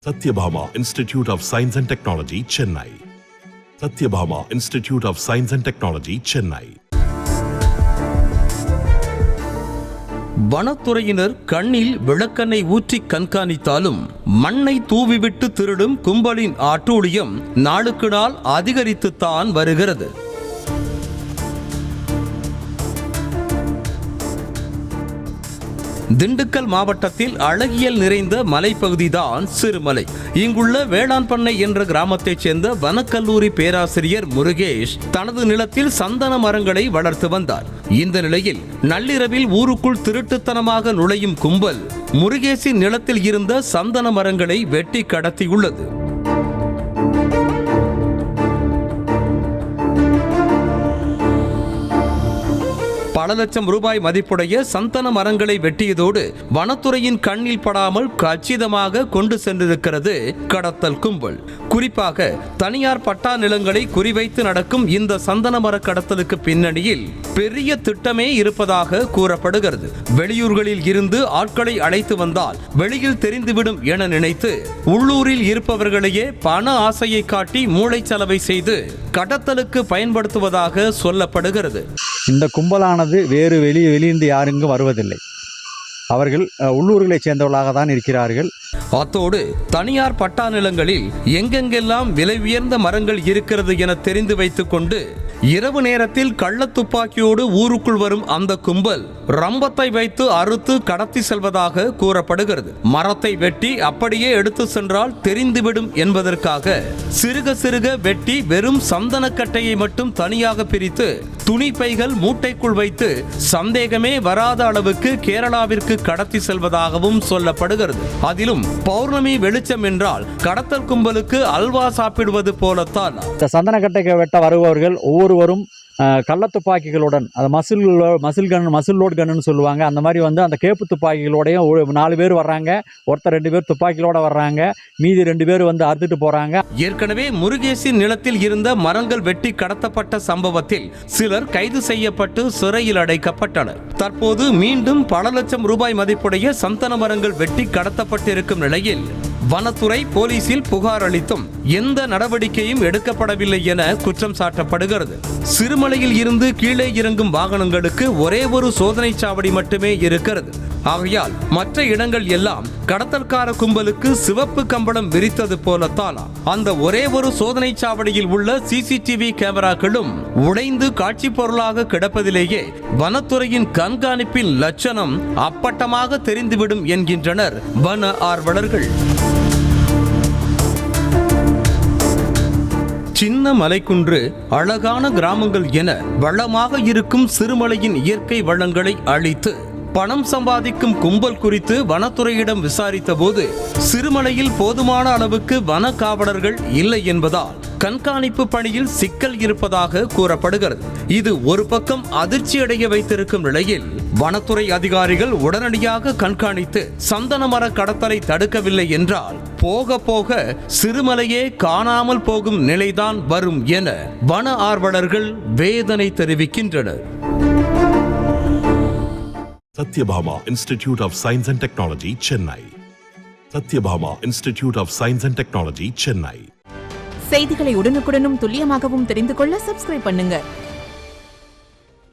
Satyabhama Institute of Science and Technology, Chennai. Satyabhama Institute of Science and Technology, Chennai. வனத்துறையினர் கண்ணில் விளக்கெண்ணெய் ஊற்றி கண்காணித்தாலும் மண்ணை தூவிவிட்டு திருடும் கும்பலின் அட்டூழியம் நாளுக்கு நாள் அதிகரித்துத்தான் வருகிறது. திண்டுக்கல் மாவட்டத்தில் அழகியல் நிறைந்த மலைப்பகுதிதான் சிறுமலை. இங்குள்ள வேளாண் பண்ணை என்ற கிராமத்தைச் சேர்ந்த வனக்கல்லூரி பேராசிரியர் முருகேஷ் தனது நிலத்தில் சந்தன மரங்களை வளர்த்து வந்தார். இந்த நிலையில் நள்ளிரவில் ஊருக்குள் திருட்டுத்தனமாக நுழையும் கும்பல் முருகேஷின் நிலத்தில் இருந்த சந்தன மரங்களை வெட்டி கடத்தியுள்ளது. பல லட்சம் ரூபாய் மதிப்புடைய சந்தன மரங்களை வெட்டியதோடு வனத்துறையின் கண்ணில் படாமல் கச்சிதமாக கொண்டு சென்றிருக்கிறது கடத்தல் கும்பல். குறிப்பாக தனியார் பட்டா நிலங்களை குறிவைத்து நடக்கும் இந்த சந்தன மர கடத்தலுக்கு பின்னணியில் பெரிய திட்டமே இருப்பதாக கூறப்படுகிறது. வெளியூர்களில் இருந்து ஆட்களை அழைத்து வந்தால் வெளியில் தெரிந்துவிடும் என நினைத்து உள்ளூரில் இருப்பவர்களையே பண ஆசையை காட்டி மூளைச்சலவை செய்து கடத்தலுக்கு பயன்படுத்துவதாக சொல்லப்படுகிறது. இந்த கும்பலானது வேறு வெளியிருந்து யாருங்க வருவதில்லை. அவர்கள் உள்ளூர்களைச் சேர்ந்தவர்களாக தான் இருக்கிறார்கள். அத்தோடு தனியார் பட்டா நிலங்களில் எங்கெங்கெல்லாம் விலை உயர்ந்த மரங்கள் இருக்கிறது என தெரிந்து வைத்துக் கொண்டு இரவு நேரத்தில் கள்ளத்துப்பாக்கியோடு ஊருக்குள் வரும் அந்த கும்பல் ரம்பத்தை வைத்து அறுத்து கடத்தி செல்வதாக கூறப்படுகிறது. மரத்தை வெட்டி அப்படியே எடுத்து சென்றால் தெரிந்துவிடும் என்பதற்காக சிறுக சிறுக வெட்டி வெறும் சந்தனக்கட்டையை மட்டும் தனியாக பிரித்து துணி பைகள் மூட்டைக்குள் வைத்து சந்தேகமே வராத அளவுக்கு கேரளாவிற்கு கடத்தி செல்வதாகவும் சொல்லப்படுகிறது. அதிலும் பௌர்ணமி வெளிச்சம் என்றால் கடத்தல் கும்பலுக்கு அல்வா சாப்பிடுவது போலத்தான். சந்தனக்கட்டைக்கு வெட்ட வருபவர்கள் ஒவ்வொருவரும் கள்ளத்துப்பாக்கிகளுடன் அது மசில் லோட் கன்னு சொல்லுவாங்க. அந்த மாதிரி அந்த கேப்பு துப்பாக்கிகளோடையும் 4 பேர் வர்றாங்க. ஒருத்தர் 2 பேர் துப்பாக்கிகளோட வர்றாங்க. மீதி 2 பேர் அறுத்துட்டு போறாங்க. ஏற்கனவே முருகேசின் நிலத்தில் இருந்த மரங்கள் வெட்டி கடத்தப்பட்ட சம்பவத்தில் சிலர் கைது செய்யப்பட்டு சிறையில் அடைக்கப்பட்டனர். தற்போது மீண்டும் பல லட்சம் ரூபாய் மதிப்புடைய சந்தன மரங்கள் வெட்டி கடத்தப்பட்டிருக்கும் நிலையில் வனத்துறை போலீசில் புகார் அளித்தும் எந்த நடவடிக்கையும் எடுக்கப்படவில்லை என குற்றம் சாட்டப்படுகிறது. சிறுமலையில் இருந்து கீழே இறங்கும் வாகனங்களுக்கு ஒரே ஒரு சோதனை சாவடி மட்டுமே இருக்கிறது. ஆகையால் மற்ற இடங்கள் எல்லாம் கடத்தல்கார கும்பலுக்கு சிவப்பு கம்பளம் விரித்தது போலத்தான் அந்த ஒரே ஒரு சோதனை சாவடியில் உள்ள சிசிடிவி கேமராக்களும் உடைந்து காட்சி பொருளாக கிடப்பதிலேயே வனத்துறையின் கண்காணிப்பின் லட்சணம் அப்பட்டமாக தெரிந்துவிடும் என்கின்றனர் வன ஆர்வலர்கள். சின்ன மலைக்குன்று, அழகான கிராமங்கள் என வளமாக இருக்கும் சிறுமலையின் இயற்கை வளங்களை அழித்து பணம் சம்பாதிக்கும் கும்பல் குறித்து வனத்துறையிடம் விசாரித்த போது சிறுமலையில் போதுமான அளவுக்கு வன காவலர்கள் இல்லை என்பதால் கண்காணிப்பு பணியில் சிக்கல் இருப்பதாக கூறப்படுகிறது. இது ஒரு பக்கம் அதிர்ச்சியடைய வைத்திருக்கும் நிலையில் வனத்துறை அதிகாரிகள் உடனடியாக கண்காணித்து சந்தன மர கடத்தலை தடுக்கவில்லை என்றால் போக போக சிறுமலையே காணாமல் போகும் நிலைதான் வரும் என வன ஆர்வலர்கள் வேதனை தெரிவிக்கின்றனர். Satyabhama Institute of Science and Technology, Chennai. Satyabhama Institute of Science and Technology, Chennai. செய்திகளை உடனுக்குடனும் துல்லியமாகவும் தெரிந்து கொள்ள சப்ஸ்கிரைப் பண்ணுங்க.